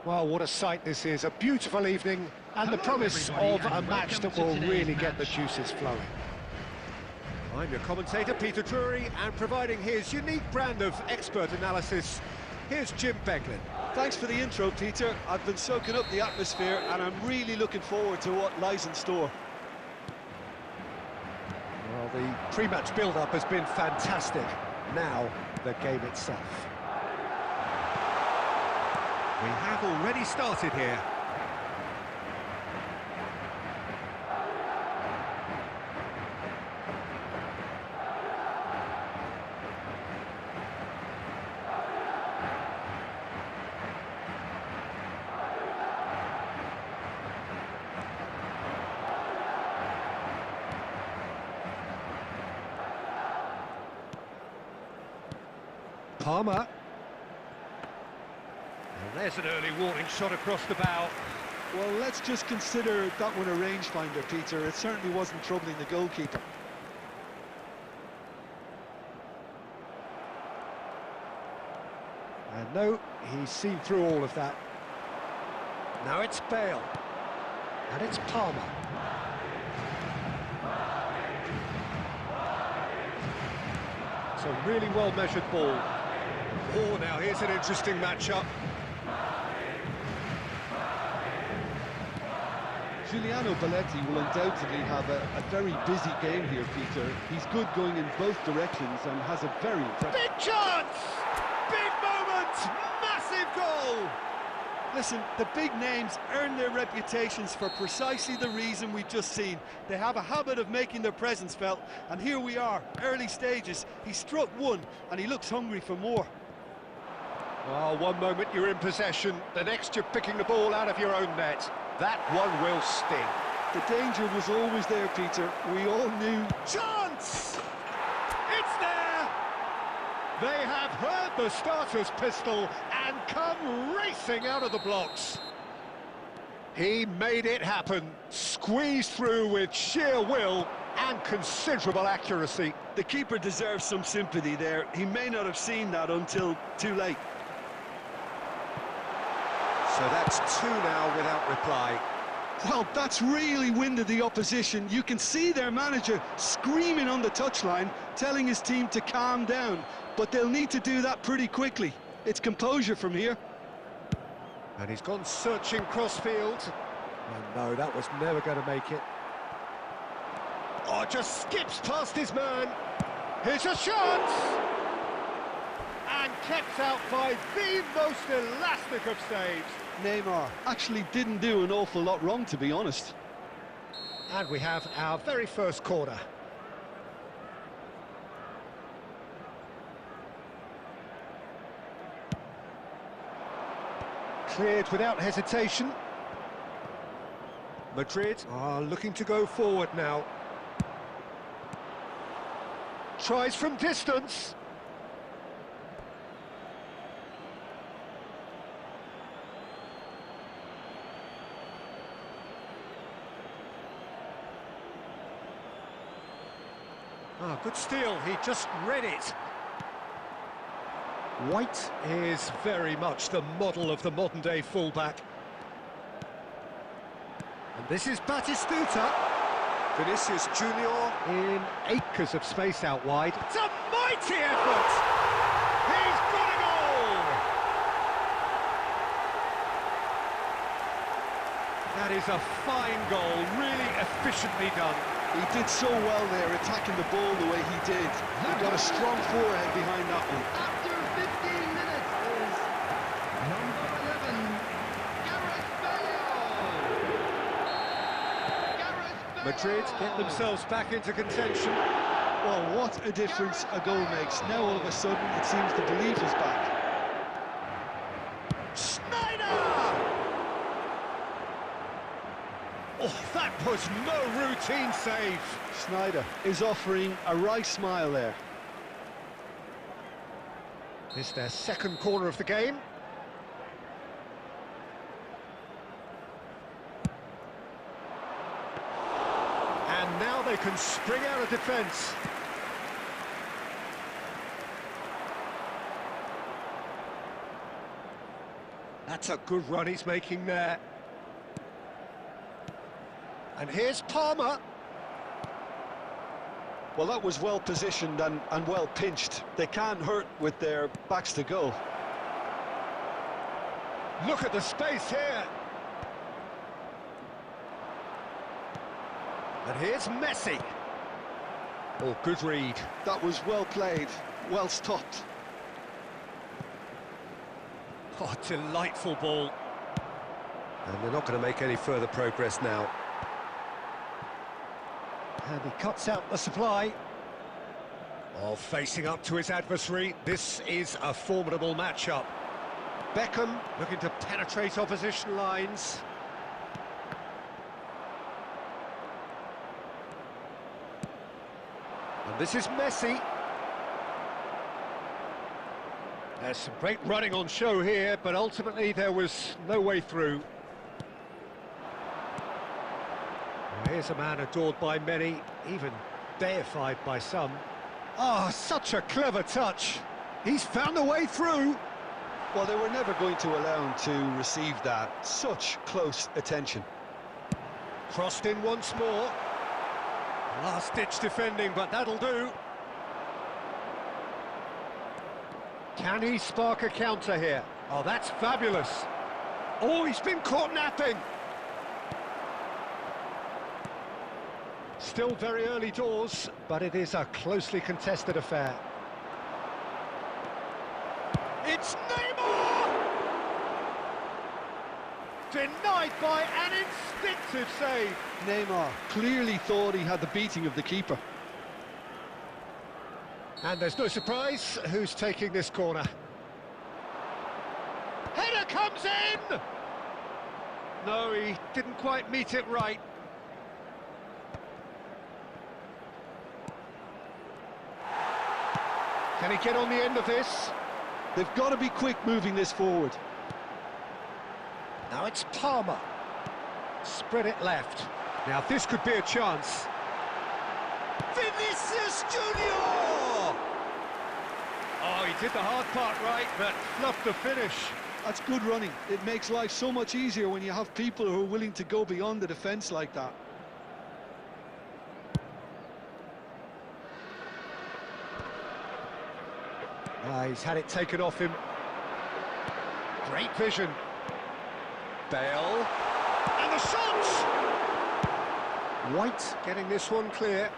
Well, what a sight this is. A beautiful evening and the promise of a match that will really get the juices flowing. I'm your commentator, Peter Drury, and providing his unique brand of expert analysis, here's Jim Beglin. Thanks for the intro, Peter. I've been soaking up the atmosphere and I'm really looking forward to what lies in store. Well, the pre-match build-up has been fantastic. Now, the game itself. We have already started here. Palmer. And there's an early warning shot across the bow. Well, let's just consider that one a rangefinder, Peter. It certainly wasn't troubling the goalkeeper. And no, he's seen through all of that. Now it's Bale. And it's Palmer. It's a really well-measured ball. Oh, now here's an interesting matchup. Giuliano Belletti will undoubtedly have a very busy game here, Peter. He's good going in both directions and has a very impressive... Big chance! Big moment! Massive goal! Listen, the big names earn their reputations for precisely the reason we've just seen. They have a habit of making their presence felt, and here we are, early stages. He struck one, and he looks hungry for more. Oh, one moment you're in possession, the next you're picking the ball out of your own net. That one will sting. The danger was always there, Peter. We all knew. Chance! It's there! They have heard the starter's pistol and come racing out of the blocks. He made it happen, squeezed through with sheer will and considerable accuracy. The keeper deserves some sympathy there. He may not have seen that until too late. So that's two now without reply. Well, that's really winded the opposition. You can see their manager screaming on the touchline, telling his team to calm down. But they'll need to do that pretty quickly. It's composure from here. And he's gone searching crossfield. Oh no, that was never going to make it. Oh, just skips past his man. Here's a chance! And kept out by the most elastic of saves. Neymar actually didn't do an awful lot wrong, to be honest. And we have our very first corner. Cleared without hesitation. Madrid are looking to go forward now. Tries from distance. Ah, good steal, he just read it. White is very much the model of the modern-day fullback. And this is Batistuta. Vinicius Junior in acres of space out wide. It's a mighty effort! He's got a goal! That is a fine goal, really efficiently done. He did so well there, attacking the ball the way he did. He got a strong forehead behind that one. After 15 minutes is number 11, Gareth Bale. Madrid get themselves back into contention. Well, what a difference a goal makes. Now all of a sudden it seems the belief is back. Oh, that was no routine save. Sneijder is offering a wry smile there. It's their second corner of the game. And now they can spring out of defence. That's a good run he's making there. And here's Palmer. Well, that was well positioned and well pinched. They can't hurt with their backs to goal. Look at the space here. And here's Messi. Oh, good read. That was well played, well stopped. Oh, delightful ball. And they're not going to make any further progress now. And he cuts out the supply. Oh, facing up to his adversary, this is a formidable matchup. Beckham looking to penetrate opposition lines. And this is Messi. There's some great running on show here, but ultimately there was no way through. Well, here's a man adored by many, even deified by some. Oh, such a clever touch. He's found a way through. Well, they were never going to allow him to receive that. Such close attention. Crossed in once more. Last-ditch defending, but that'll do. Can he spark a counter here? Oh, that's fabulous. Oh, he's been caught napping. Still very early doors, but it is a closely contested affair. It's Neymar! Denied by an instinctive save. Neymar clearly thought he had the beating of the keeper. And there's no surprise who's taking this corner. Header comes in! No, he didn't quite meet it right. Can he get on the end of this? They've got to be quick moving this forward. Now it's Palmer. Spread it left. Now this could be a chance. Vinicius Junior! Oh, he did the hard part right, but fluffed the finish. That's good running. It makes life so much easier when you have people who are willing to go beyond the defence like that. He's had it taken off him. Great vision. Bale. And the shot! White getting this one clear.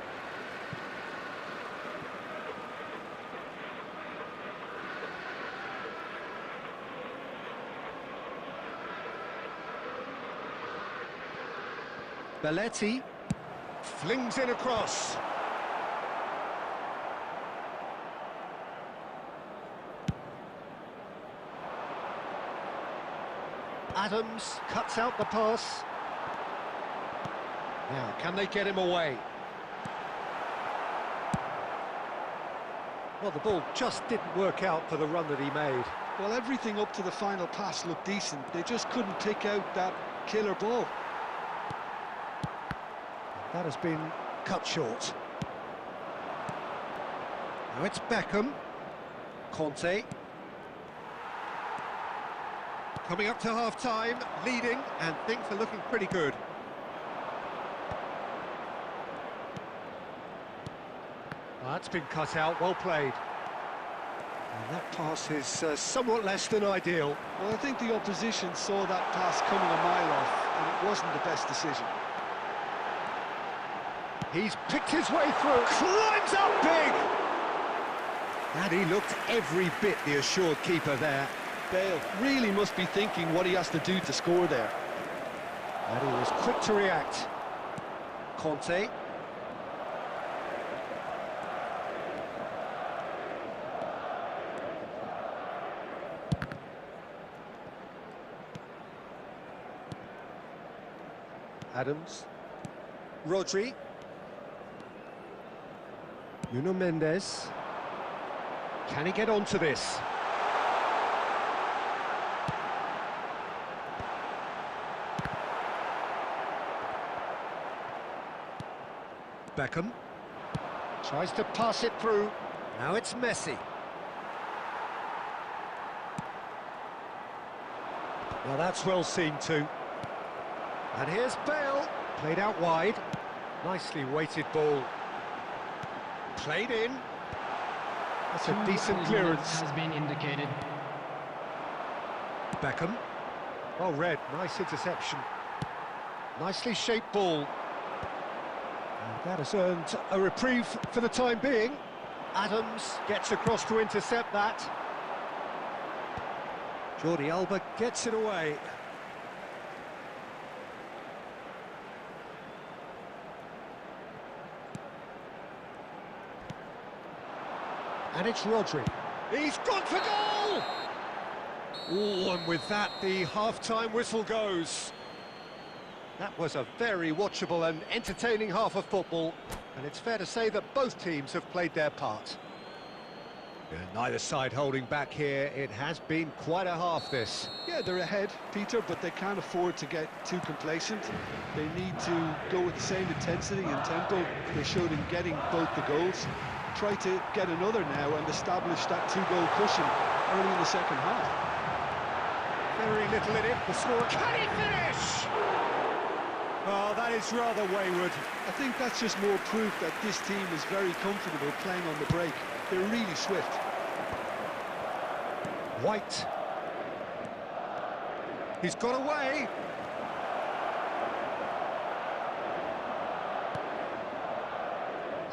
Belletti flings in across. Adams cuts out the pass. Now, can they get him away? Well, the ball just didn't work out for the run that he made. Well, everything up to the final pass looked decent. They just couldn't pick out that killer ball. That has been cut short. Now it's Beckham. Conte. Coming up to half-time, leading, and things are looking pretty good. Well, that's been cut out, well played. And that pass is somewhat less than ideal. Well, I think the opposition saw that pass coming a mile off, and it wasn't the best decision. He's picked his way through, climbs up big! And he looked every bit the assured keeper there. Bale really must be thinking what he has to do to score there. And he was quick to react. Conte. Adams. Rodri. Nuno Mendes. Can he get onto this? Beckham tries to pass it through. Now it's Messi. Well, that's well seen too. And here's Bale, played out wide. Nicely weighted ball. Played in. That's a decent clearance. Has been indicated. Beckham. Well read, nice interception. Nicely shaped ball. And that has earned a reprieve for the time being. Adams gets across to intercept that. Jordi Alba gets it away. And it's Rodri. He's gone for goal! Oh, and with that, the half-time whistle goes. That was a very watchable and entertaining half of football, and it's fair to say that both teams have played their part. Neither side holding back here. It has been quite a half, this. Yeah, they're ahead, Peter, but they can't afford to get too complacent. They need to go with the same intensity and tempo they showed in getting both the goals. Try to get another now and establish that two-goal cushion early in the second half. Very little in it. The score. Can he finish? Oh, that is rather wayward. I think that's just more proof that this team is very comfortable playing on the break. They're really swift. White. He's got away.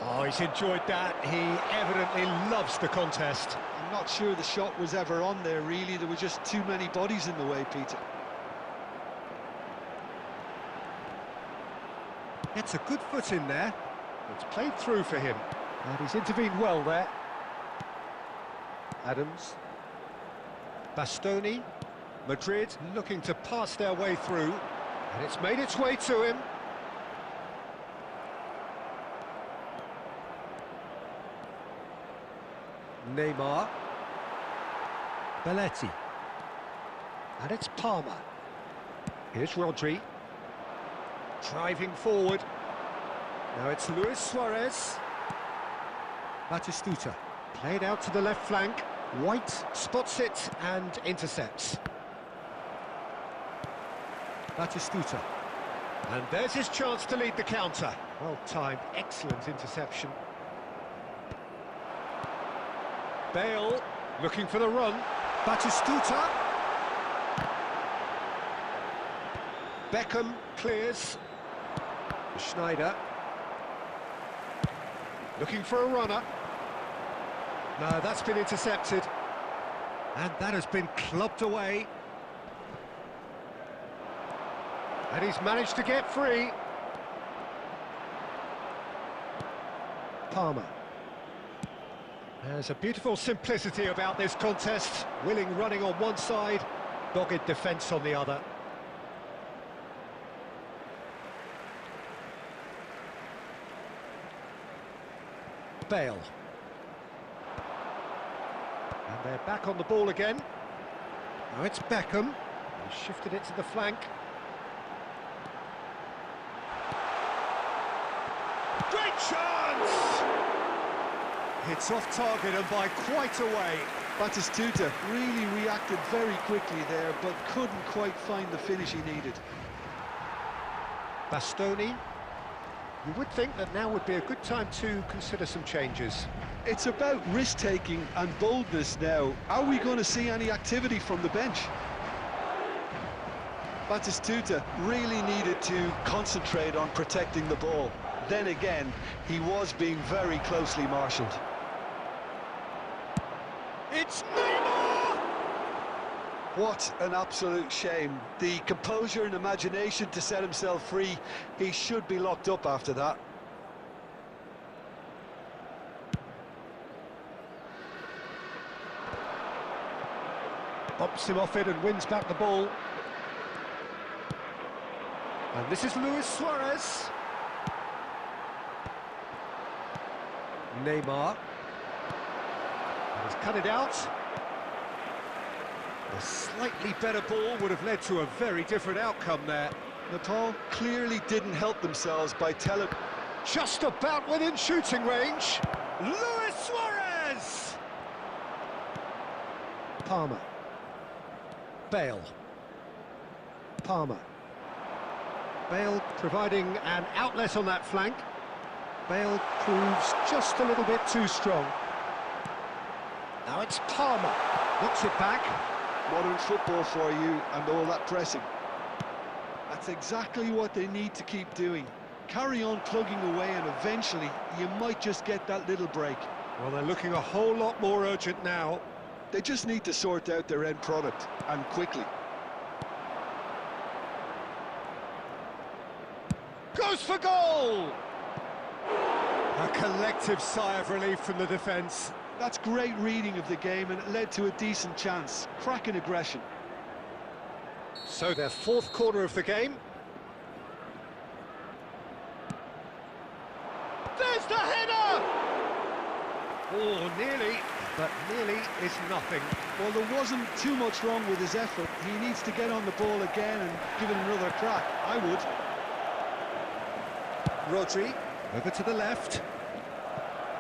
Oh, he's enjoyed that. He evidently loves the contest. I'm not sure the shot was ever on there, really. There were just too many bodies in the way, Peter. Gets a good foot in there. It's played through for him. And he's intervened well there. Adams. Bastoni. Madrid looking to pass their way through. And it's made its way to him. Neymar. Belletti. And it's Palmer. Here's Rodri. Driving forward. Now it's Luis Suarez. Batistuta. Played out to the left flank. White spots it and intercepts. Batistuta. And there's his chance to lead the counter. Well timed, excellent interception. Bale looking for the run. Batistuta. Beckham clears. Schneider. Looking for a runner. No, that's been intercepted. And that has been clubbed away. And he's managed to get free. Palmer. There's a beautiful simplicity about this contest. Willing running on one side, dogged defence on the other. Bale. And they're back on the ball again. Now it's Beckham. He's shifted it to the flank. Great chance! It's off target and by quite a way. Batistuta really reacted very quickly there, but couldn't quite find the finish he needed. Bastoni. You would think that now would be a good time to consider some changes. It's about risk-taking and boldness now. Are we going to see any activity from the bench? Batistuta really needed to concentrate on protecting the ball. Then again, he was being very closely marshalled. It's Neymar! What an absolute shame. The composure and imagination to set himself free. He should be locked up after that. Bumps him off it and wins back the ball. And this is Luis Suarez. Neymar. And he's cut it out. A slightly better ball would have led to a very different outcome there. Nepal clearly didn't help themselves by telling... Just about within shooting range. Luis Suarez! Palmer. Bale. Palmer. Bale providing an outlet on that flank. Bale proves just a little bit too strong. Now it's Palmer. Knocks it back. Modern football for you and all that pressing. That's exactly what they need to keep doing. Carry on plugging away and eventually you might just get that little break. Well, they're looking a whole lot more urgent now. They just need to sort out their end product, and quickly. Goes for goal! A collective sigh of relief from the defence. That's great reading of the game and it led to a decent chance. Cracking aggression. So their fourth quarter of the game. There's the header! Oh, nearly. but nearly is nothing. Well, there wasn't too much wrong with his effort. He needs to get on the ball again and give it another crack. I would. Rodri, over to the left.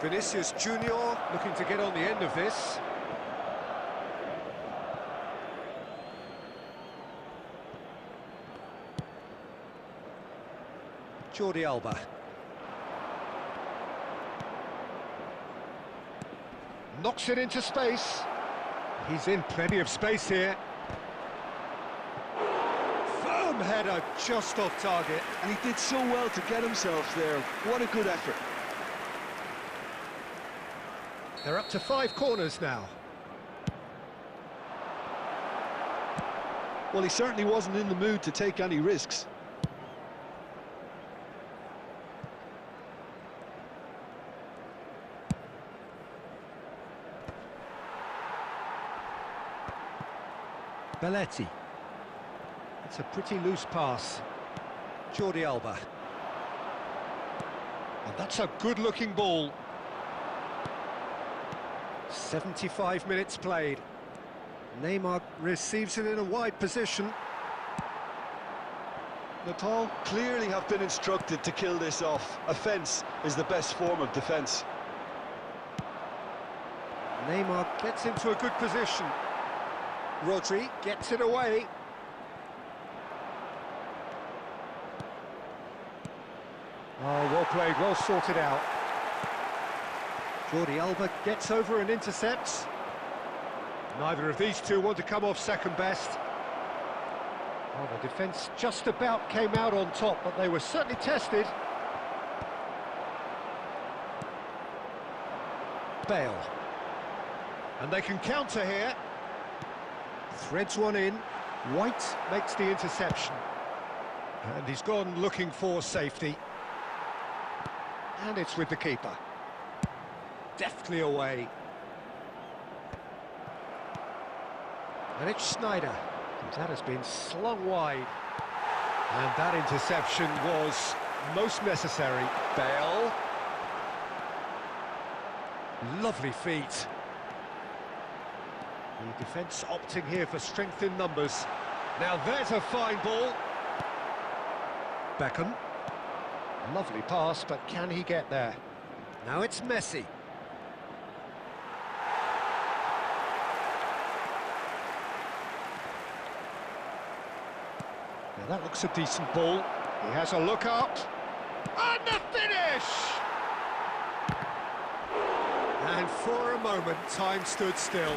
Vinicius Junior looking to get on the end of this. Jordi Alba. Knocks it into space. He's in plenty of space here. Firm header just off target. And he did so well to get himself there. What a good effort. They're up to 5 corners now. Well, he certainly wasn't in the mood to take any risks. Belletti. It's a pretty loose pass. Jordi Alba. And that's a good-looking ball. 75 minutes played. Neymar receives it in a wide position. Nepal clearly have been instructed to kill this off. Offence is the best form of defence. Neymar gets into a good position. Rodri gets it away. Oh, well played, well sorted out. Jordi Alba gets over and intercepts. Neither of these two want to come off second best. Oh, the defence just about came out on top, but they were certainly tested. Bale. And they can counter here. Threads one in. White makes the interception. And he's gone looking for safety. And it's with the keeper. Deftly away. And it's Schneider. That has been slung wide. And that interception was most necessary. Bale. Lovely feet. The defence opting here for strength in numbers. Now there's a fine ball. Beckham. Lovely pass, but can he get there? Now it's Messi. Now that looks a decent ball. He has a look up. And the finish! And for a moment, time stood still.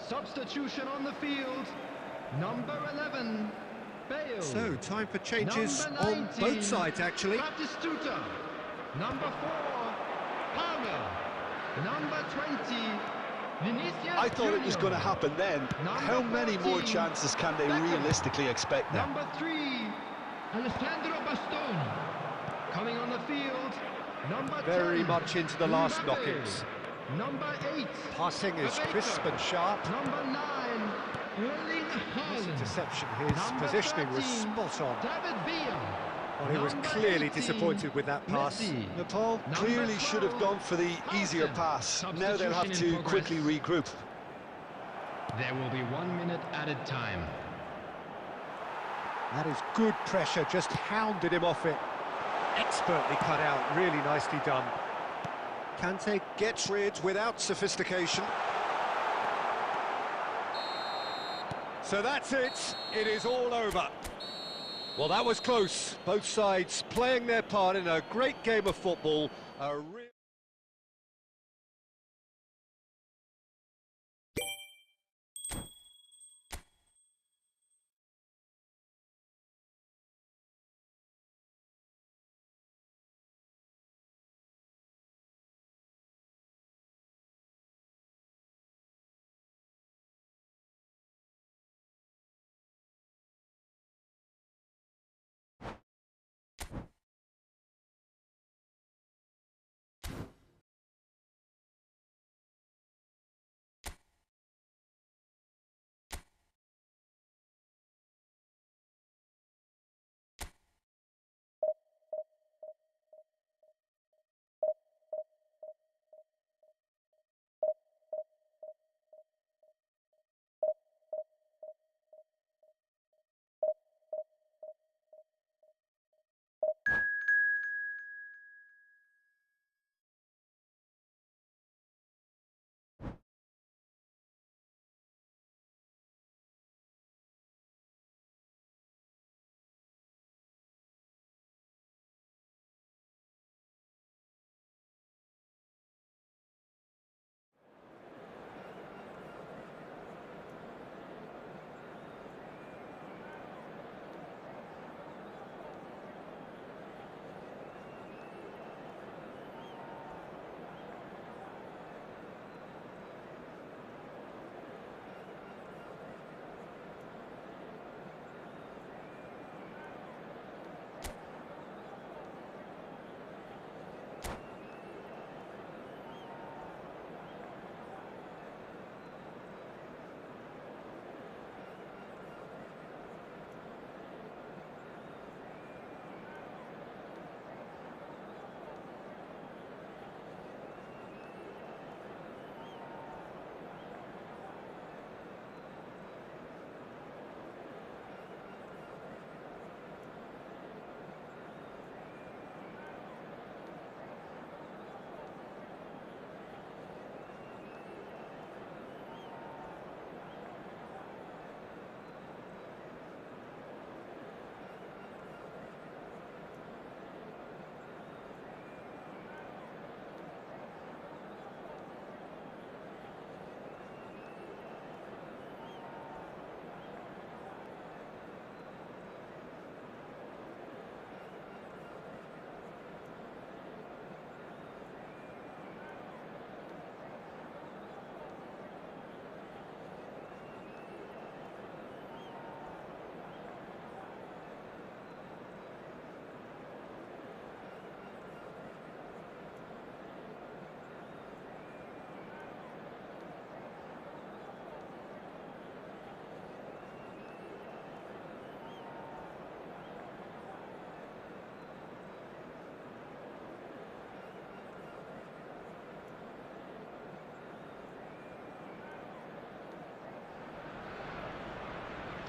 Substitution on the field, number 11, Bale. So, time for changes Number on 19, both sides, actually. Batistuta. Number 4, Palmer. Number 20, Vinicius I thought it was Junior. going to happen then. Number How many more 14, chances can they Beckham. realistically expect now? Number 3, Alessandro Bastoni. Coming on the field, number Very 10, much into the last Mbappe. knockings. Number 8, Passing is Rebecca. crisp and sharp. Number 9, Erling His Haaland. interception, his Number positioning was 13, spot on. David Villa. Well, he was Number clearly 18, disappointed with that pass. Messi. Nepal Number clearly should have 12, gone for the easier Paulsen. pass. Now they'll have Substitution to in quickly regroup. There will be 1 minute added time. That is good pressure, just hounded him off it. Expertly cut out, really nicely done. Kante gets rid without sophistication. So that's it, it is all over. Well, that was close. Both sides playing their part in a great game of football.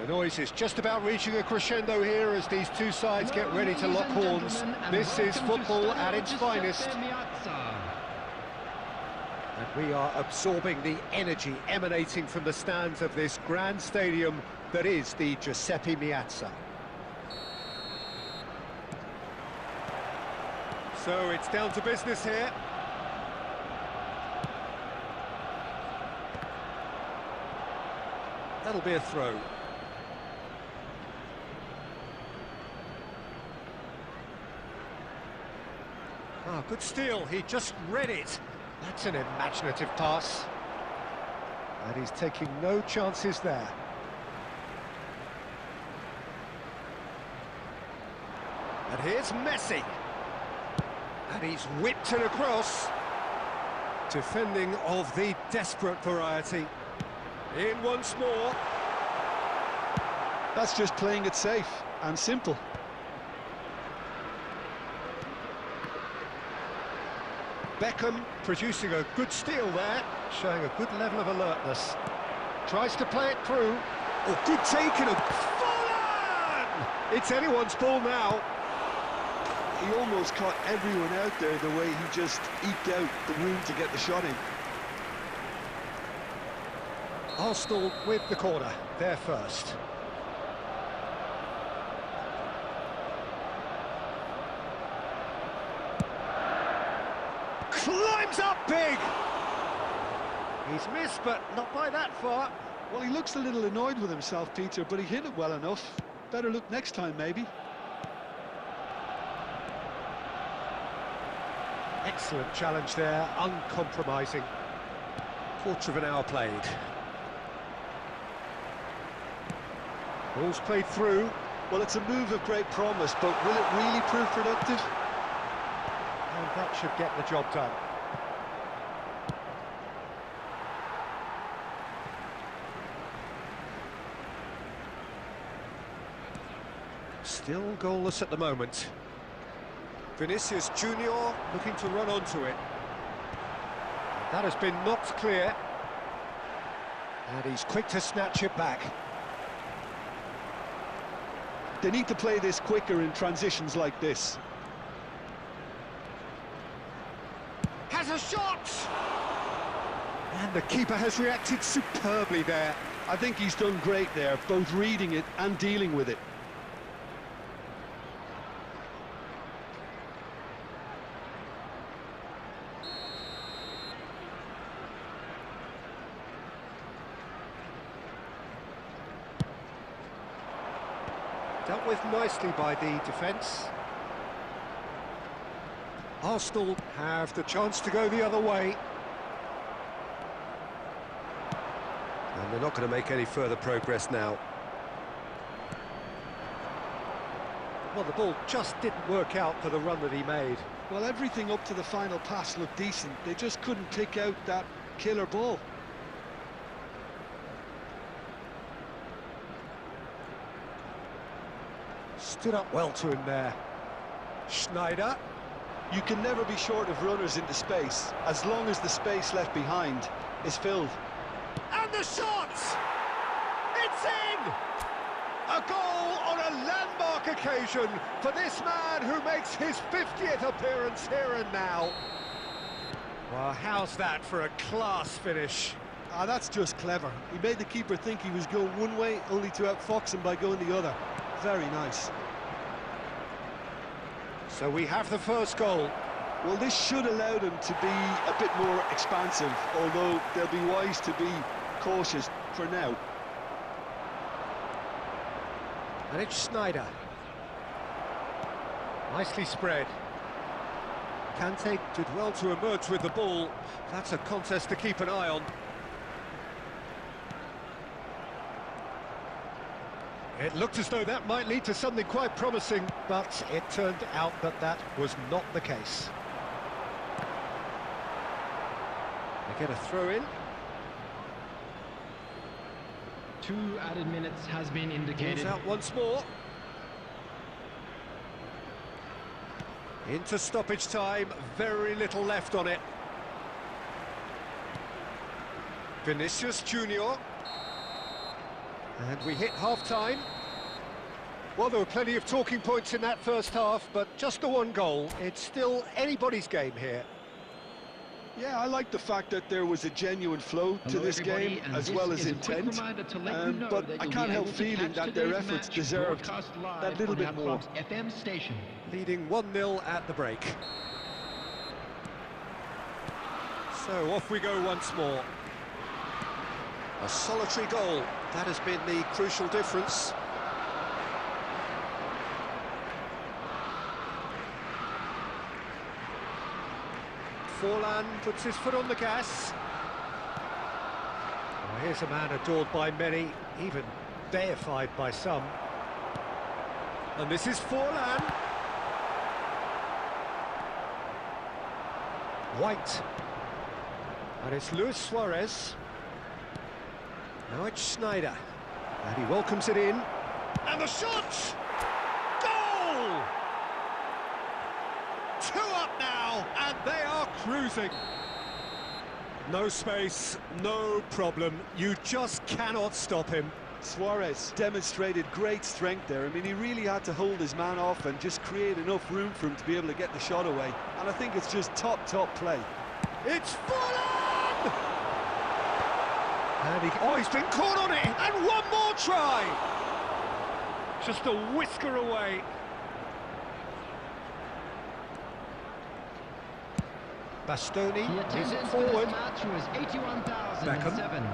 The noise is just about reaching a crescendo here as these two sides get ready to lock horns. This is football at its finest. And we are absorbing the energy emanating from the stands of this grand stadium that is the Giuseppe Meazza. So it's down to business here. That'll be a throw. Oh, good steal, he just read it. That's an imaginative pass. And he's taking no chances there. And here's Messi. And he's whipped it across. Defending of the desperate variety. In once more. That's just playing it safe and simple. Beckham producing a good steal there, showing a good level of alertness. Tries to play it through. Oh, good take and a Fallen! It's anyone's ball now. He almost caught everyone out there the way he just eked out the room to get the shot in. Arsenal with the corner, they're first. Climbs up big! He's missed, but not by that far. Well, he looks a little annoyed with himself, Peter, but he hit it well enough. Better look next time, maybe. Excellent challenge there, uncompromising. Quarter of an hour played. Ball's played through. Well, it's a move of great promise, but will it really prove productive? And that should get the job done. Still goalless at the moment. Vinicius Junior looking to run onto it. That has been knocked clear. And he's quick to snatch it back. They need to play this quicker in transitions like this. Has a shot! And the keeper has reacted superbly there. I think he's done great there, both reading it and dealing with it. Dealt with nicely by the defence. Arsenal have the chance to go the other way. And they're not going to make any further progress now. Well, the ball just didn't work out for the run that he made. Well, everything up to the final pass looked decent. They just couldn't pick out that killer ball. Stood up well to him there. Schneider. You can never be short of runners into space, as long as the space left behind is filled. And the shot! It's in! A goal on a landmark occasion for this man who makes his 50th appearance here and now. Well, how's that for a class finish? Ah, that's just clever. He made the keeper think he was going one way, only to outfox him by going the other. Very nice. So we have the first goal. Well, this should allow them to be a bit more expansive, although they'll be wise to be cautious for now. And it's Schneider. Nicely spread. Kante did well to emerge with the ball. That's a contest to keep an eye on. It looked as though that might lead to something quite promising, but it turned out that that was not the case. They get a throw in. 2 added minutes has been indicated. Ball's out once more. Into stoppage time, very little left on it. Vinicius Junior. And we hit half-time. Well, there were plenty of talking points in that first half, but just the one goal. It's still anybody's game here. Yeah, I like the fact that there was a genuine flow to this game, as well as intent. But I can't help feeling that their efforts deserved that little bit more. FM station. Leading 1-0 at the break. So off we go once more. A solitary goal. That has been the crucial difference. Forlan puts his foot on the gas. Here's a man adored by many, even deified by some. And this is Forlan. White. And it's Luis Suarez. Now it's Schneider. And he welcomes it in. And the shot! Goal! 2 up now, and they are cruising. No space, no problem. You just cannot stop him. Suarez demonstrated great strength there. I mean, he really had to hold his man off and just create enough room for him to be able to get the shot away. And I think it's just top play. It's Fulham! And he's been caught on it, and one more try! Just a whisker away. Bastoni is forward. Match was 81,007. Beckham.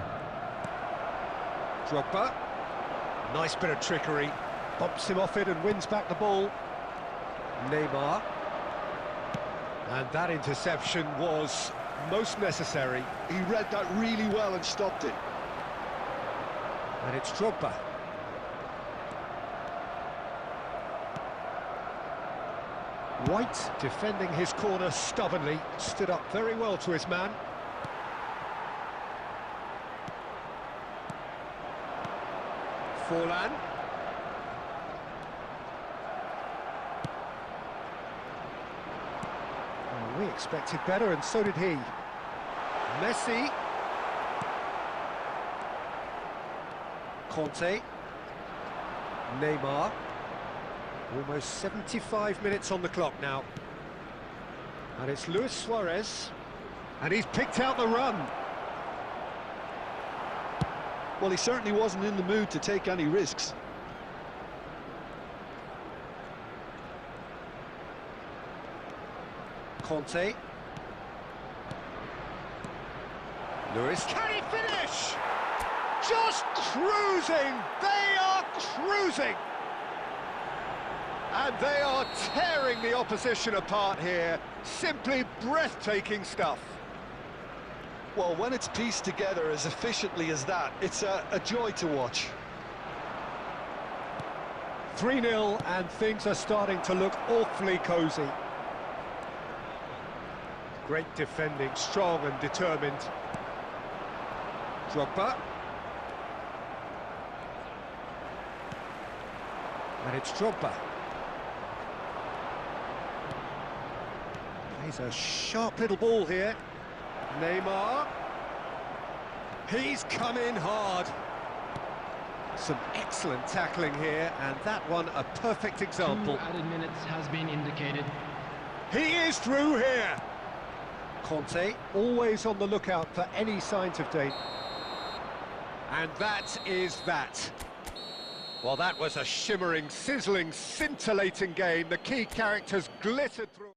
Drogba. Nice bit of trickery. Bumps him off it and wins back the ball. Neymar. And that interception was most necessary. He read that really well and stopped it. And it's Drogba. White, defending his corner stubbornly, stood up very well to his man. Forlan. Oh, we expected better, and so did he. Messi. Conte. Neymar. Almost 75 minutes on the clock now. And it's Luis Suarez. And he's picked out the run. Well, he certainly wasn't in the mood to take any risks. Conte. Lewis, can he finish? Just cruising! They are cruising! And they are tearing the opposition apart here. Simply breathtaking stuff. Well, when it's pieced together as efficiently as that, it's a joy to watch. 3-0, and things are starting to look awfully cosy. Great defending, strong and determined. Drogba. And it's Drogba. He's a sharp little ball here. Neymar. He's come in hard. Some excellent tackling here, and that one a perfect example. 2 added minutes has been indicated. He is through here. Conte, always on the lookout for any signs of danger. And that is that. Well, that was a shimmering, sizzling, scintillating game. The key characters glittered through.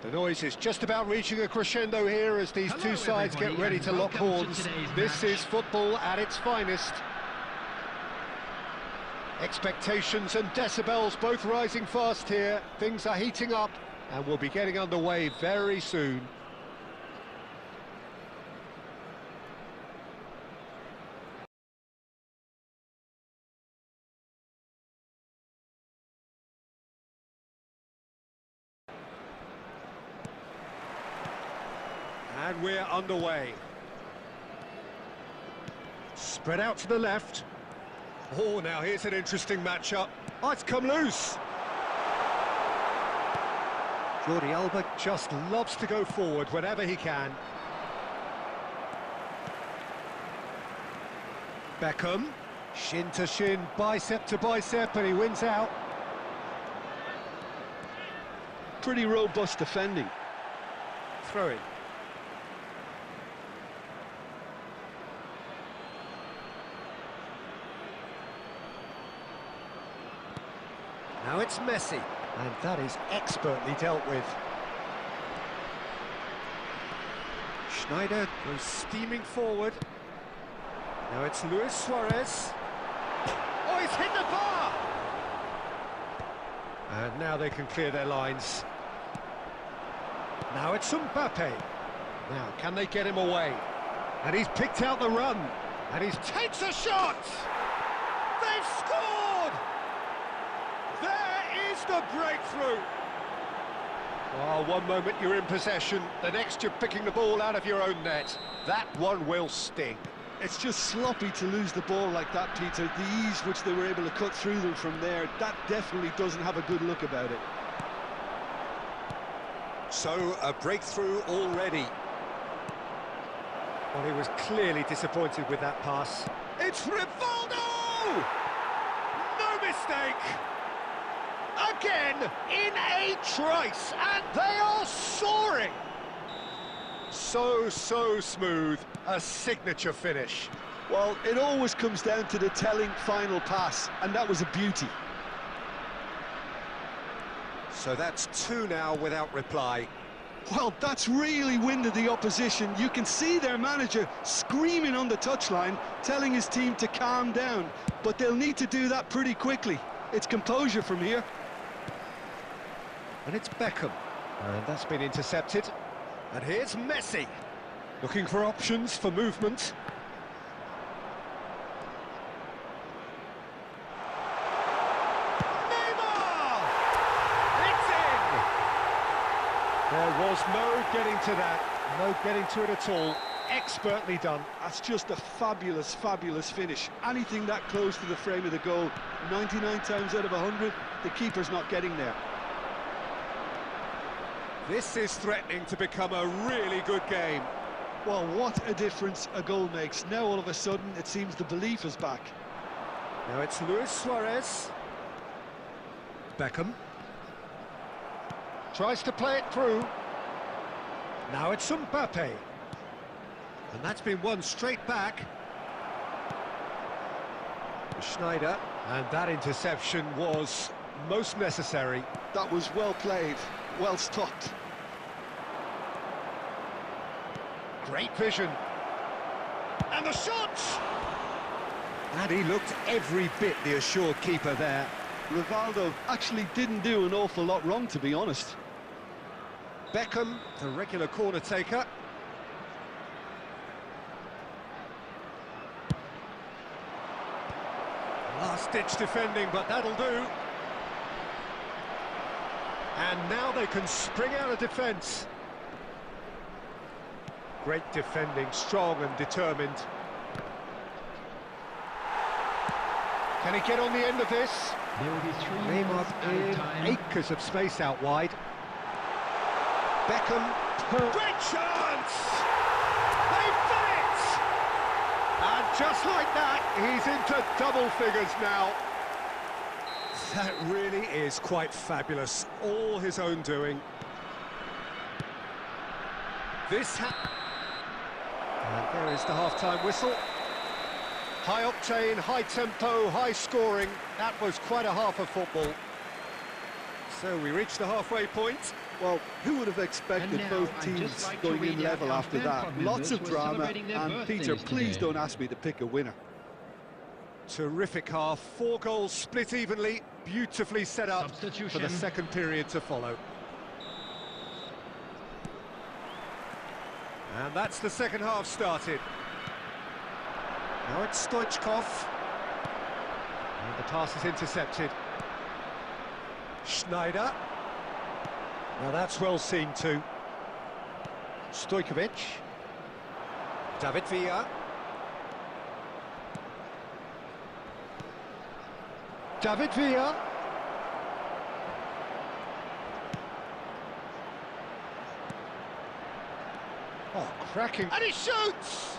The noise is just about reaching a crescendo here as these two sides get ready to lock horns. This is football at its finest. Expectations and decibels both rising fast here. Things are heating up and we'll be getting underway very soon. And we're underway. Spread out to the left. Oh, now here's an interesting matchup. Oh, it's come loose. Jordi Alba just loves to go forward whenever he can. Beckham, shin to shin, bicep to bicep, and he wins out. Pretty robust defending. Throw in. Now it's Messi, and that is expertly dealt with. Schneider goes steaming forward. Now it's Luis Suarez. Oh, he's hit the bar! And now they can clear their lines. Now it's Mbappe. Now, can they get him away? And he's picked out the run. And he takes a shot! They've scored! There is the breakthrough! Oh, one moment you're in possession, the next you're picking the ball out of your own net. That one will sting. It's just sloppy to lose the ball like that, Peter. The ease which they were able to cut through them from there, that definitely doesn't have a good look about it. So, a breakthrough already. Well, he was clearly disappointed with that pass. It's Rivaldo! No mistake! Again, in a trice, and they are soaring! So smooth, a signature finish. Well, it always comes down to the telling final pass, and that was a beauty. So that's two now without reply. Well, that's really winded the opposition. You can see their manager screaming on the touchline, telling his team to calm down. But they'll need to do that pretty quickly. It's composure from here. And it's Beckham. And that's been intercepted. And here's Messi. Looking for options for movement. There was no getting to that, no getting to it at all. Expertly done. That's just a fabulous, fabulous finish. Anything that close to the frame of the goal, 99 times out of 100, the keeper's not getting there. This is threatening to become a really good game. Well, what a difference a goal makes. Now all of a sudden it seems the belief is back. Now it's Luis Suarez. Beckham. Tries to play it through. Now it's Mbappe. And that's been won straight back. Schneider. And that interception was most necessary. That was well played, well stopped. Great vision. And the shot! And he looked every bit the assured keeper there. Rivaldo actually didn't do an awful lot wrong, to be honest. Beckham, the regular corner taker. Last-ditch defending, but that'll do. And now they can spring out of defence. Great defending, strong and determined. Can he get on the end of this? There will be 3 Neymar minutes out of in time. acres of space out wide. Beckham, great chance! They've done it! And just like that, he's into double figures now. That really is quite fabulous, all his own doing. And there is the half-time whistle. High octane, high tempo, high scoring. That was quite a half of football. So we reach the halfway point. Well, who would have expected And now, both I'd teams just like to going in read out level our after fan that? club Lots of members who are drama, celebrating their and Peter, birthdays please today. don't ask me to pick a winner. Terrific half, 4 goals split evenly, beautifully set up for Substitution. the second period to follow. And that's the second half started. Now it's Stoichkov. And the pass is intercepted. Schneider. Now that's well seen too. Stojkovic. David Villa. David Villa. Oh, cracking. And he shoots!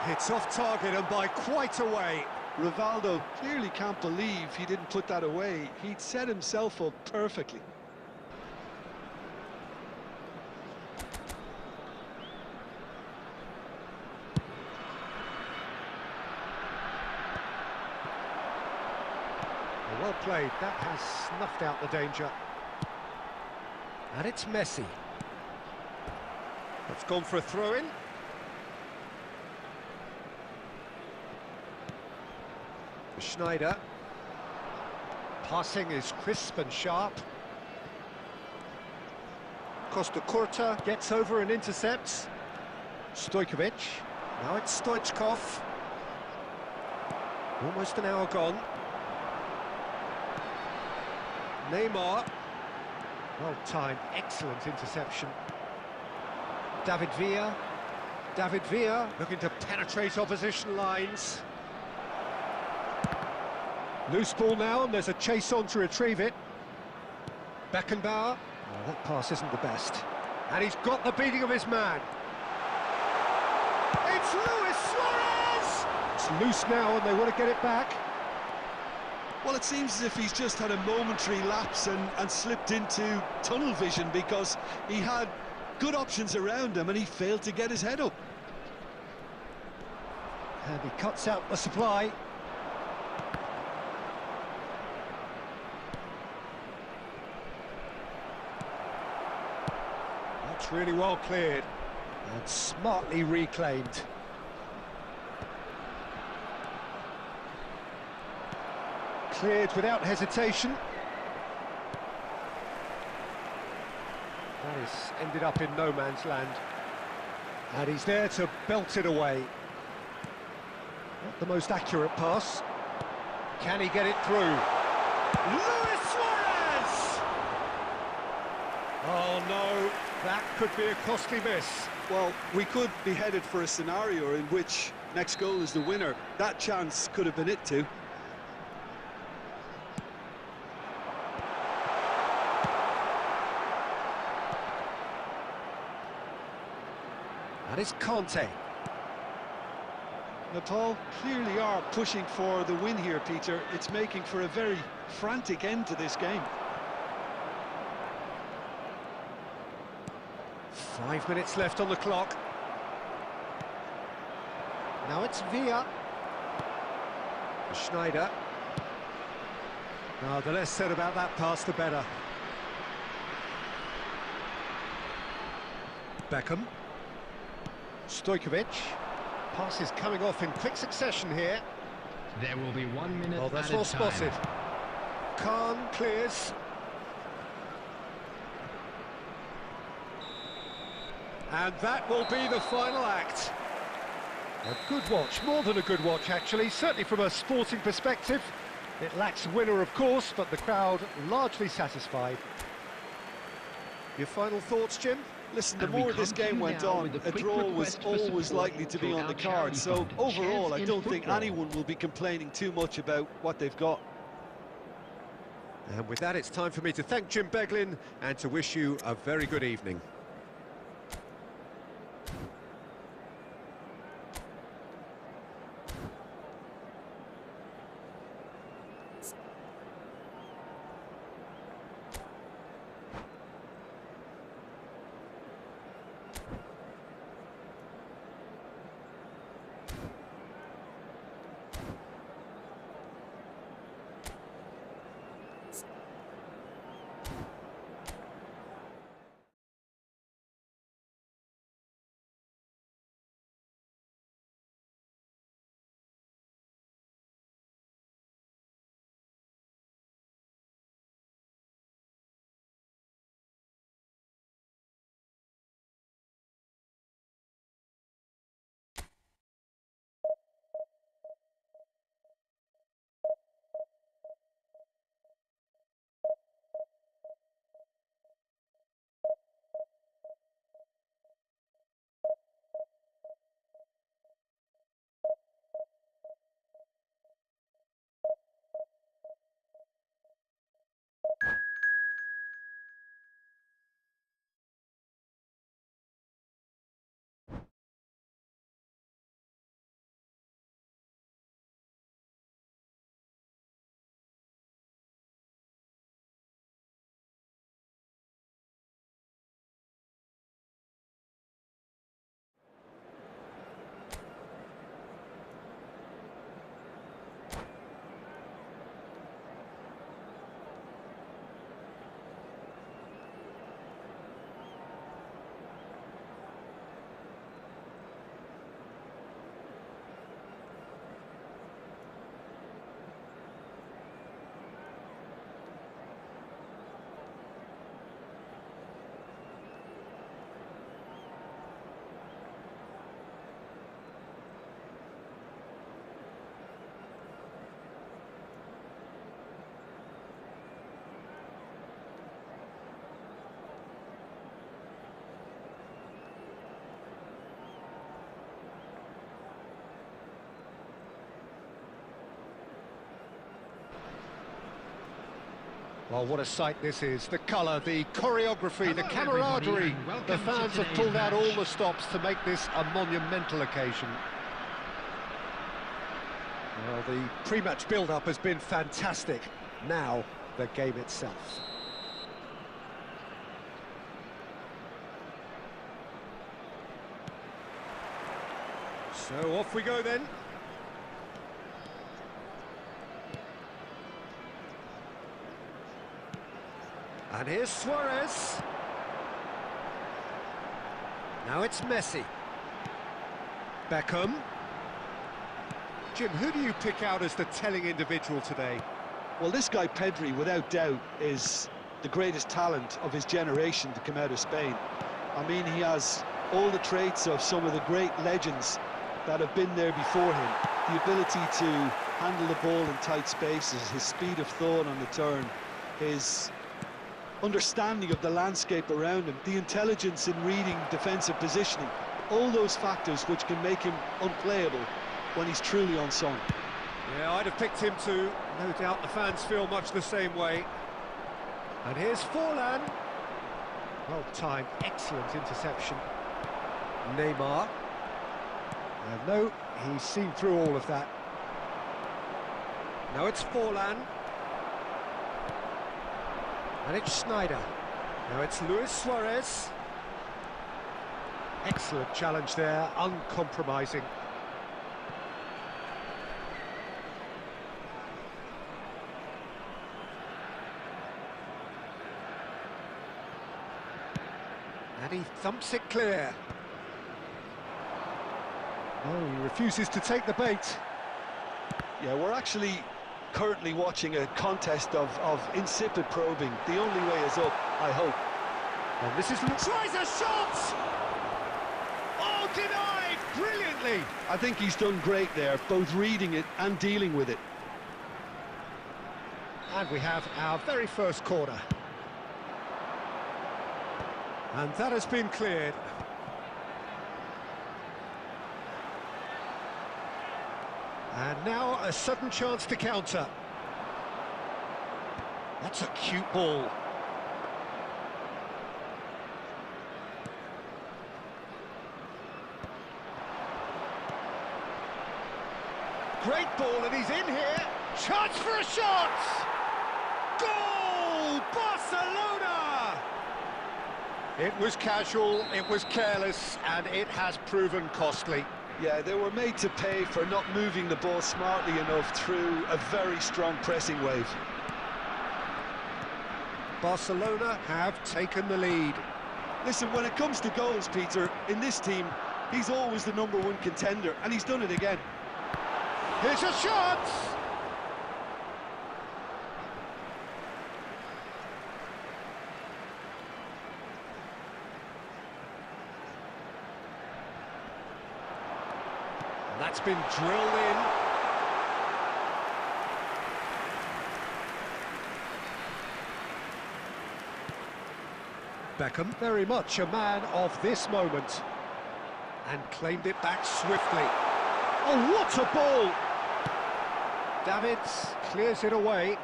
It's off target and by quite a way. Rivaldo clearly can't believe he didn't put that away. He'd set himself up perfectly. Well played, that has snuffed out the danger. And it's Messi. It's gone for a throw-in. Schneider. Passing is crisp and sharp. Costa Curta gets over and intercepts. Stojkovic. Now it's Stoichkov. Almost an hour gone. Neymar. Well timed, excellent interception. David Villa. David Villa looking to penetrate opposition lines. Loose ball now, and there's a chase on to retrieve it. Beckenbauer. Oh, that pass isn't the best. And he's got the beating of his man. It's Luis Suarez! It's loose now, and they want to get it back. Well, it seems as if he's just had a momentary lapse and slipped into tunnel vision, because he had good options around him and he failed to get his head up. And he cuts out the supply. That's really well cleared and smartly reclaimed. Cleared without hesitation. That has ended up in no man's land. And he's there to belt it away. Not the most accurate pass. Can he get it through? Luis Suarez! Oh no, that could be a costly miss. Well, we could be headed for a scenario in which next goal is the winner. That chance could have been it too. And it's Conte. Nepal clearly are pushing for the win here, Peter. It's making for a very frantic end to this game. 5 minutes left on the clock. Now it's Villa. Schneider. The less said about that pass, the better. Beckham. Stojkovic. Pass is coming off in quick succession here. There will be 1 minute. Oh, that's added well time. spotted. Khan clears. And that will be the final act. A good watch, more than a good watch actually, certainly from a sporting perspective. It lacks winner, of course, but the crowd largely satisfied. Your final thoughts, Jim? Listen, the And we more this come to game you went now on, with a a quick draw was request for always support likely to be through on the our card. charity So fund, overall, I Chance in don't think Football. anyone will be complaining too much about what they've got. And with that, it's time for me to thank Jim Beglin and to wish you a very good evening. Well, what a sight this is. The colour, the choreography, the Hello, camaraderie. everybody, and welcome The to fans have today's pulled out all match. the stops to make this a monumental occasion. Well, the pre-match build-up has been fantastic. Now, the game itself. So off we go then. And here's Suarez. Now it's Messi. Beckham. Jim, who do you pick out as the telling individual today? Well, this guy Pedri, without doubt, is the greatest talent of his generation to come out of Spain. I mean, he has all the traits of some of the great legends that have been there before him. The ability to handle the ball in tight spaces, his speed of thought on the turn, his understanding of the landscape around him, the intelligence in reading defensive positioning, all those factors which can make him unplayable when he's truly on song. Yeah, I'd have picked him too. No doubt the fans feel much the same way. And here's Forlan. Well timed, excellent interception. Neymar. And no, he's seen through all of that. Now it's Forlan. And it's Schneider. Now it's Luis Suarez. Excellent challenge there, uncompromising. And he thumps it clear. Oh, he refuses to take the bait. Yeah, we're actually currently watching a contest of insipid probing. The only way is up, I hope. And this is... Tries a shot! Oh, denied! Brilliantly! I think he's done great there, both reading it and dealing with it. And we have our very first corner. And that has been cleared. And now a sudden chance to counter. That's a cute ball. Great ball, and he's in here. Chance for a shot! Goal! Barcelona! It was casual, it was careless, and it has proven costly. Yeah, they were made to pay for not moving the ball smartly enough through a very strong pressing wave. Barcelona have taken the lead. Listen, when it comes to goals, Peter, in this team, he's always the #1 contender, and he's done it again. Here's a shot! And that's been drilled in. Beckham, very much a man of this moment. And claimed it back swiftly. Oh, what a ball! Davids clears it away.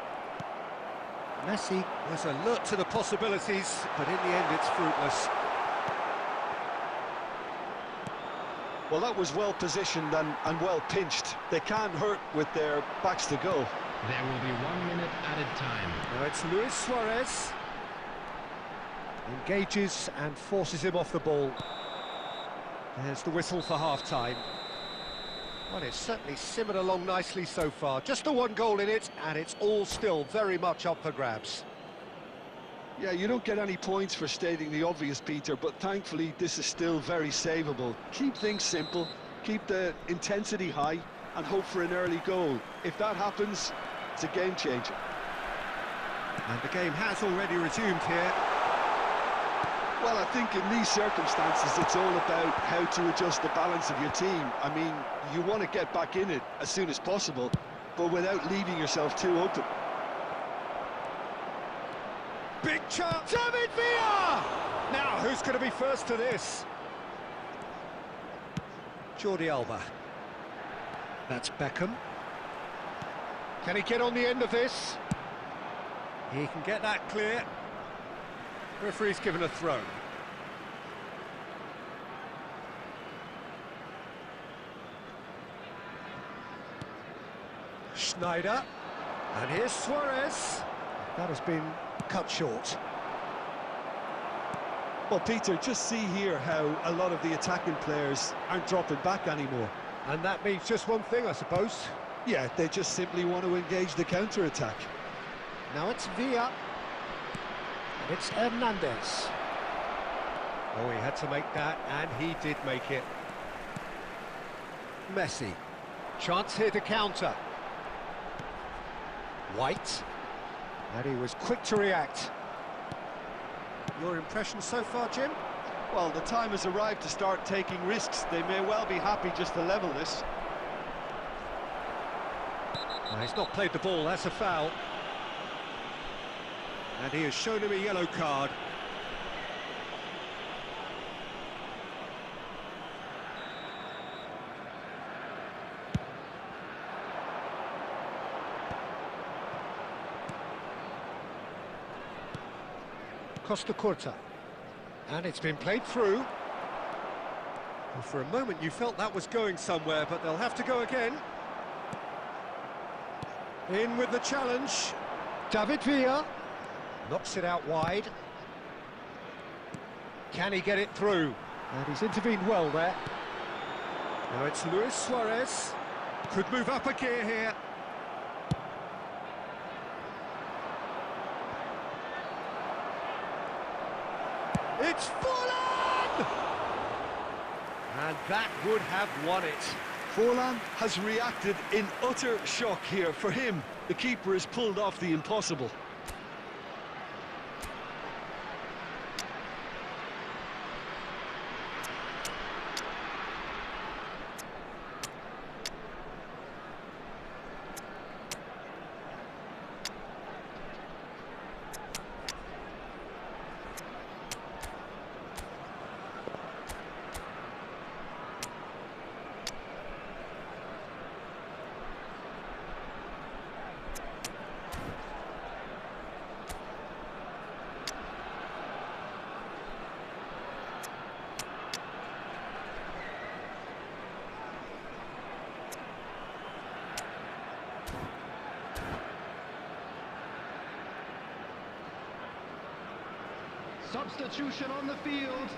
Messi was alert to the possibilities, but in the end it's fruitless. Well, that was well positioned and well pinched. They can't hurt with their backs to goal. There will be 1 minute added time. Now it's Luis Suarez. Engages and forces him off the ball. There's the whistle for half-time. Well, it's certainly simmered along nicely so far. Just the one goal in it, and it's all still very much up for grabs. Yeah, you don't get any points for stating the obvious, Peter, but thankfully this is still very savable. Keep things simple, keep the intensity high, and hope for an early goal. If that happens, it's a game changer. And the game has already resumed here. Well, I think in these circumstances, it's all about how to adjust the balance of your team. I mean, you want to get back in it as soon as possible, but without leaving yourself too open. Big chance! David Villa! Now, who's going to be first to this? Jordi Alba. That's Beckham. Can he get on the end of this? He can get that clear. Referee's given a throw. Schneider. And here's Suarez. That has been cut short. Well, Peter, just see here how a lot of the attacking players aren't dropping back anymore. And that means just one thing, I suppose. Yeah, they just simply want to engage the counter-attack. Now it's Villa. And it's Hernandez. Oh, he had to make that, and he did make it. Messi. Chance here to counter. White. And he was quick to react. Your impression so far, Jim? Well, the time has arrived to start taking risks. They may well be happy just to level this. He's not played the ball, that's a foul. And he has shown him a yellow card. Costa Curta. And it's been played through. Well, for a moment you felt that was going somewhere, but they'll have to go again. In with the challenge. David Villa. Knocks it out wide. Can he get it through? And he's intervened well there. Now it's Luis Suarez. Could move up a gear here. It's Forlan! And that would have won it. Forlan has reacted in utter shock here. For him, the keeper has pulled off the impossible. Substitution on the field.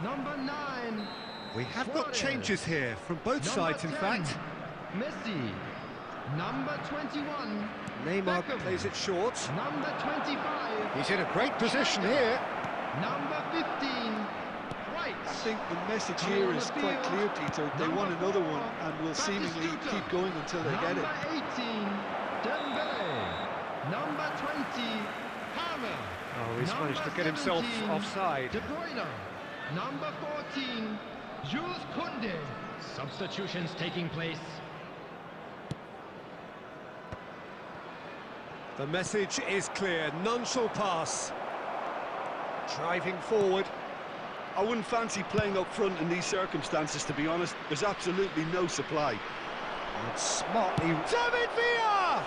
Number 9. We have got Suarez. changes here from both sides, in 10, fact. Messi. Number 21. Neymar Beckham. plays it short. Number 25. He's in a great position here. Number 15. White. I think the message here is quite clear, Peter. They want another one and will seemingly keep going until they get it. Number 18. Dembele. Number 20. Hammer. Oh, he's managed to Number get himself 17, offside. De Bruyne. Number 14. Jules Koundé. Substitutions taking place. The message is clear. None shall pass. Driving forward. I wouldn't fancy playing up front in these circumstances, to be honest. There's absolutely no supply. And smartly, David Villa!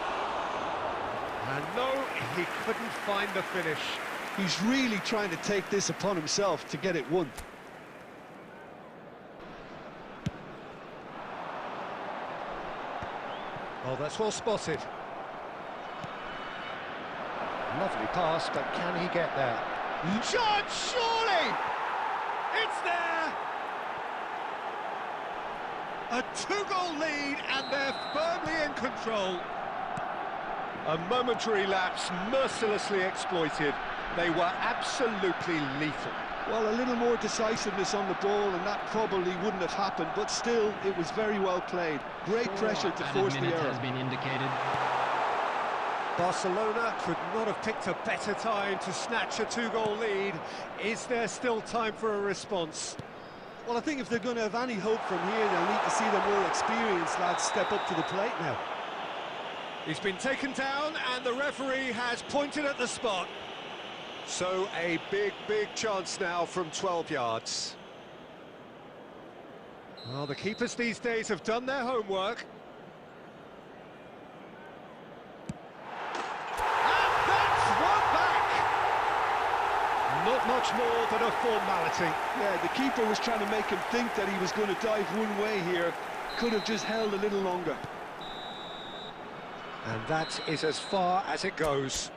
And no, he couldn't find the finish. He's really trying to take this upon himself to get it won. Oh, that's well spotted. Lovely pass, but can he get there? John, surely! It's there! A 2-goal lead, and they're firmly in control. A momentary lapse, mercilessly exploited. They were absolutely lethal. Well, a little more decisiveness on the ball, and that probably wouldn't have happened, but still, it was very well played. Great pressure to force the error. Has been indicated. Barcelona could not have picked a better time to snatch a 2-goal lead. Is there still time for a response? Well, I think if they're going to have any hope from here, they'll need to see the more experienced lads step up to the plate now. He's been taken down, and the referee has pointed at the spot. So a big chance now from 12 yards. Well, the keepers these days have done their homework. And that's not much more than a formality. Yeah, the keeper was trying to make him think that he was going to dive one way here. Could have just held a little longer. And that is as far as it goes.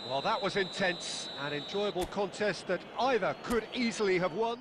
Well, that was intense, an enjoyable contest that either could easily have won.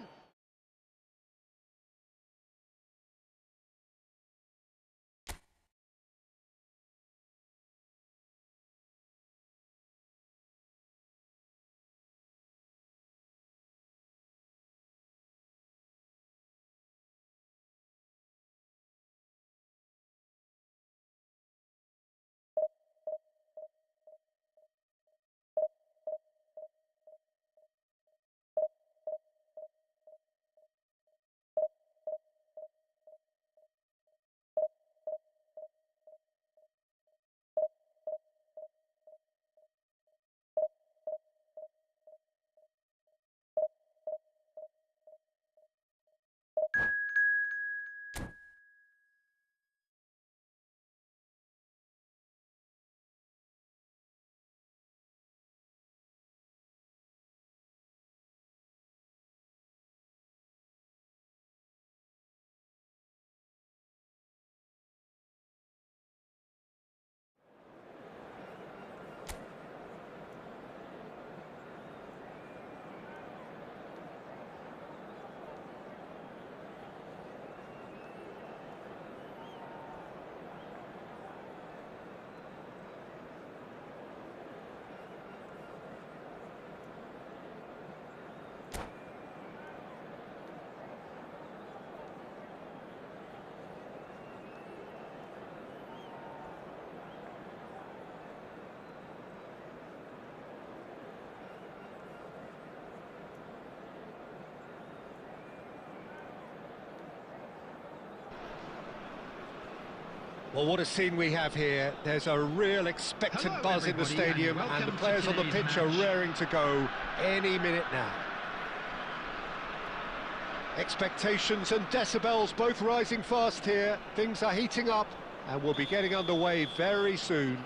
Well, what a scene we have here. There's a real expectant Hello, buzz in the everybody, stadium, and and the welcome players to on the today's pitch are match. raring to go any minute now. Expectations and decibels both rising fast here. Things are heating up, and we'll be getting underway very soon.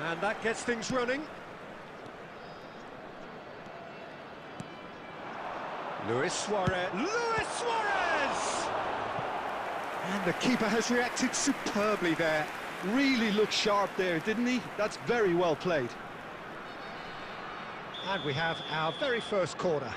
And that gets things running. Luis Suarez. Luis Suarez! And the keeper has reacted superbly there. Really looked sharp there, didn't he? That's very well played. And we have our very first corner.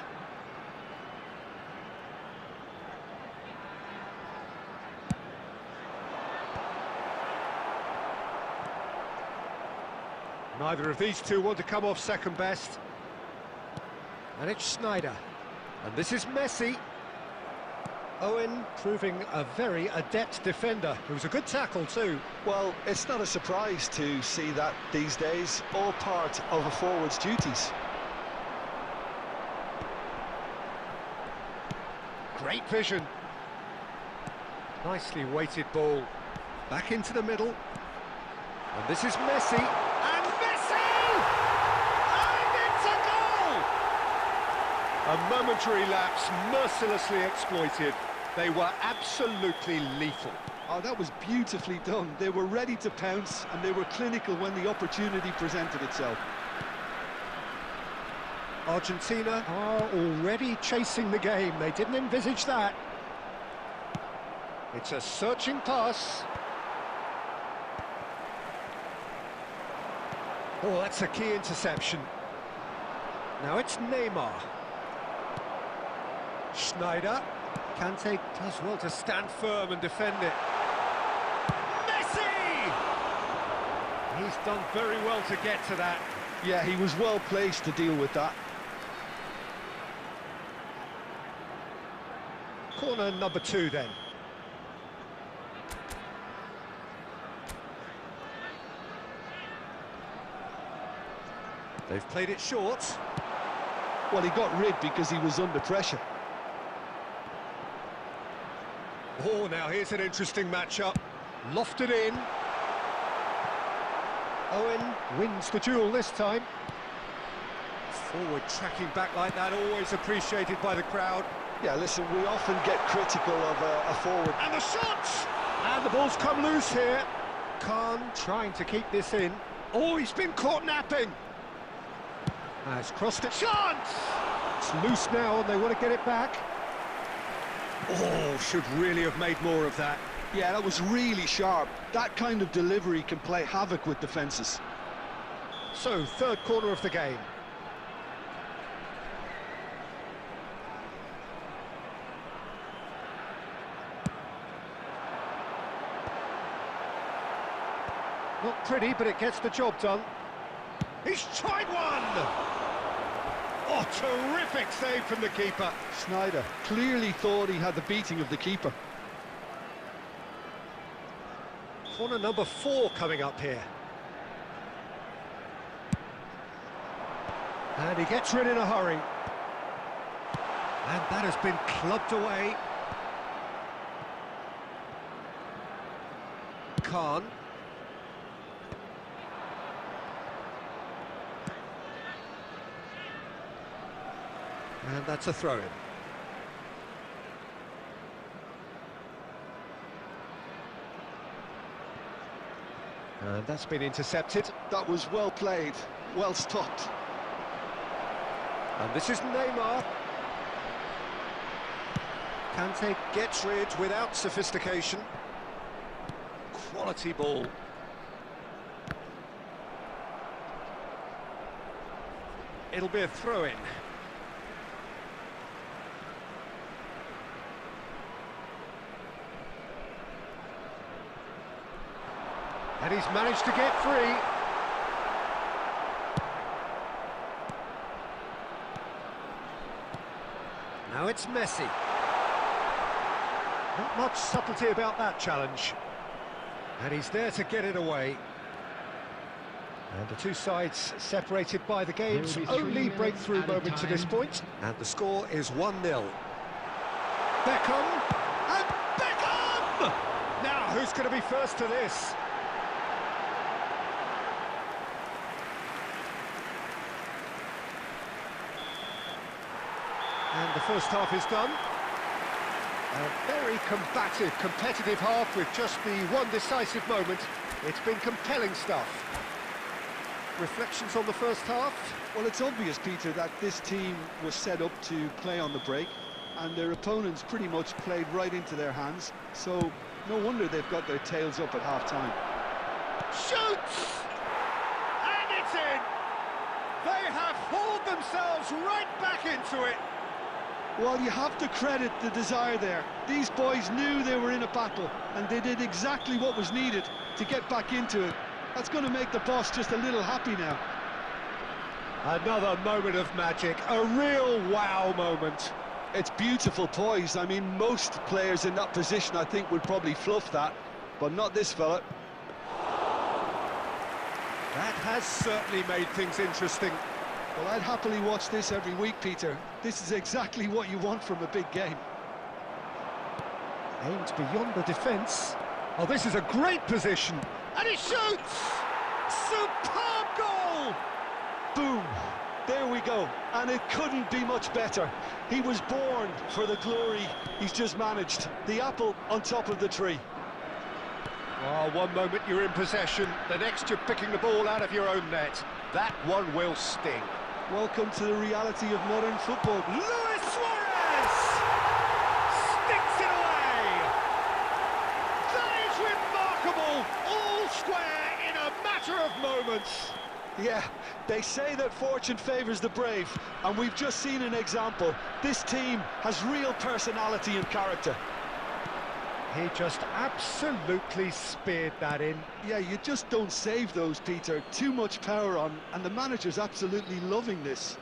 Neither of these two want to come off second best. And it's Sneijder. And this is Messi. Owen proving a very adept defender. It was a good tackle too. Well, it's not a surprise to see that these days, all part of a forward's duties. Great vision. Nicely weighted ball. Back into the middle. And this is Messi. And Messi! And it's a goal! A momentary lapse, mercilessly exploited. They were absolutely lethal. Oh, that was beautifully done. They were ready to pounce, and they were clinical when the opportunity presented itself. Argentina are already chasing the game. They didn't envisage that. It's a searching pass. Oh, that's a key interception. Now it's Neymar. Sneijder. Kante does well to stand firm and defend it. Messi! He's done very well to get to that. Yeah, he was well placed to deal with that. Corner number 2 then. They've played it short. Well, he got rid because he was under pressure. Oh, now here's an interesting matchup. Lofted in. Owen wins the duel this time. Forward tracking back like that, always appreciated by the crowd. Yeah, listen, we often get critical of a forward. And the shots! And the ball's come loose here. Khan trying to keep this in. Oh, he's been caught napping. Has crossed a chance. It's loose now and they want to get it back. Oh, should really have made more of that. Yeah, that was really sharp. That kind of delivery can play havoc with defences. So, third corner of the game. Not pretty, but it gets the job done. He's tried one! Oh, terrific save from the keeper. Sneijder clearly thought he had the beating of the keeper. Corner number 4 coming up here. And he gets rid in a hurry. And that has been clubbed away. Khan. And that's a throw-in. And that's been intercepted. That was well played, well stopped. And this is Neymar. Kante gets rid without sophistication. Quality ball. It'll be a throw-in. And he's managed to get free. Now it's Messi. Not much subtlety about that challenge. And he's there to get it away. And the two sides separated by the game's only breakthrough moment to this point. And the score is 1-0. Beckham! And Beckham! Now, who's going to be first to this? And the first half is done. A very combative, competitive half with just the one decisive moment. It's been compelling stuff. Reflections on the first half? Well, it's obvious, Peter, that this team was set up to play on the break, and their opponents pretty much played right into their hands, so no wonder they've got their tails up at half-time. Shoots! And it's in! They have hauled themselves right back into it. Well, you have to credit the desire there. These boys knew they were in a battle, and they did exactly what was needed to get back into it. That's going to make the boss just a little happy now. Another moment of magic, a real wow moment. It's beautiful poise. I mean, most players in that position, I think, would probably fluff that, but not this fella. That has certainly made things interesting. Well, I'd happily watch this every week, Peter. This is exactly what you want from a big game. Aimed beyond the defence. Oh, this is a great position. And he shoots! Superb goal! Boom! There we go. And it couldn't be much better. He was born for the glory he's just managed. The apple on top of the tree. Oh, one moment you're in possession, the next you're picking the ball out of your own net. That one will sting. Welcome to the reality of modern football. Luis Suarez! Sticks it away! That is remarkable! All square in a matter of moments. Yeah, they say that fortune favours the brave, and we've just seen an example. This team has real personality and character. He just absolutely speared that in. Yeah, you just don't save those, Peter. Too much power on, and the manager's absolutely loving this.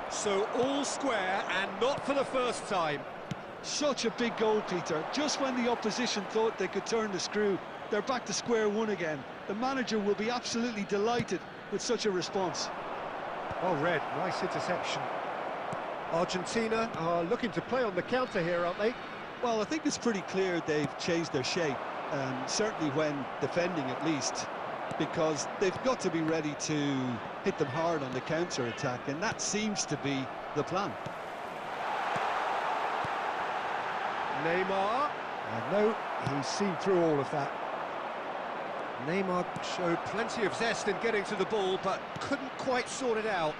So all square, and not for the first time. Such a big goal, Peter. Just when the opposition thought they could turn the screw, they're back to square one again. The manager will be absolutely delighted with such a response. Oh, Red, nice interception. Argentina are looking to play on the counter here, aren't they? Well, I think it's pretty clear they've changed their shape, certainly when defending at least, because they've got to be ready to hit them hard on the counter-attack, and that seems to be the plan. Neymar, and No, he's seen through all of that. Neymar showed plenty of zest in getting to the ball, but couldn't quite sort it out.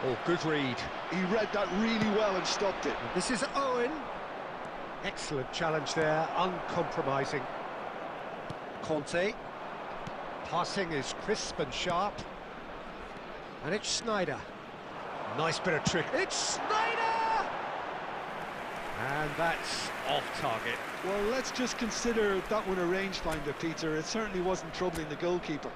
Oh, good read. He read that really well and stopped it. This is Owen. Excellent challenge there, uncompromising. Conte. Passing is crisp and sharp. And it's Snyder. Nice bit of trick. It's Snyder! And that's off target. Well, let's just consider that one a rangefinder, Peter. It certainly wasn't troubling the goalkeeper.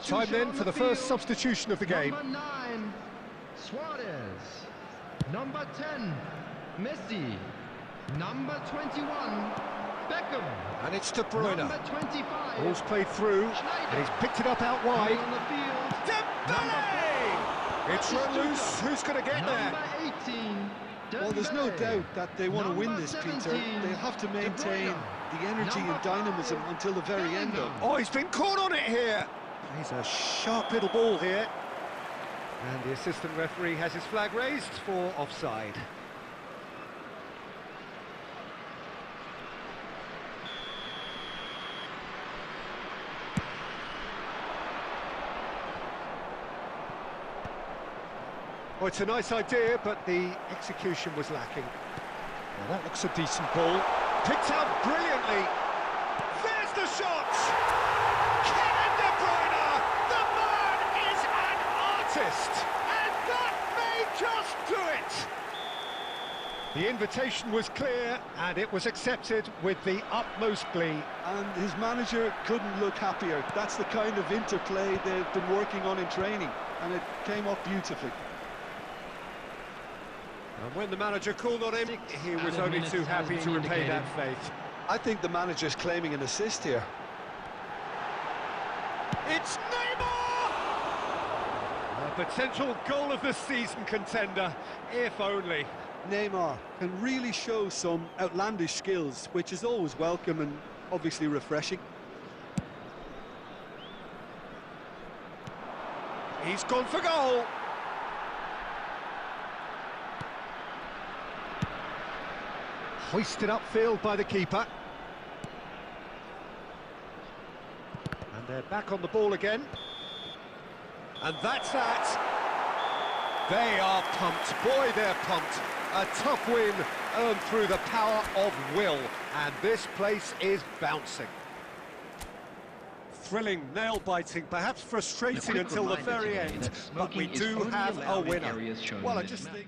Time then for the first substitution of the game. Number 9, Suarez. Number 10, Messi. Number 21, Beckham. And it's De Bruyne. Number 25, Ball's played through, Schneider. and he's picked it up out wide. On the field. Dembele! It's run loose. Who's going to get there? Number 18, Well, there's no Dembele. doubt that they want to win Number this, Peter. 17, They have to maintain De Bruyne. the energy Number and dynamism 5, until the very end of it. Oh, he's been caught on it here. He's a sharp little ball here. And the assistant referee has his flag raised for offside. Oh, it's a nice idea, but the execution was lacking. Now that looks a decent ball. Picked out brilliantly. There's the shot! Kevin De Bruyne! The man is an artist! And that may just do it! The invitation was clear, and it was accepted with the utmost glee. And his manager couldn't look happier. That's the kind of interplay they've been working on in training, and it came off beautifully. And when the manager called on him, he was only too happy to repay that faith. I think the manager's claiming an assist here. It's Neymar! A potential goal of the season contender, if only. Neymar can really show some outlandish skills, which is always welcome and obviously refreshing. He's gone for goal. Hoisted upfield by the keeper. And they're back on the ball again. And that's that. They are pumped. Boy, they're pumped. A tough win earned through the power of will. And this place is bouncing. Thrilling, nail-biting, perhaps frustrating until the very end. But we do have a winner. Well, I just think...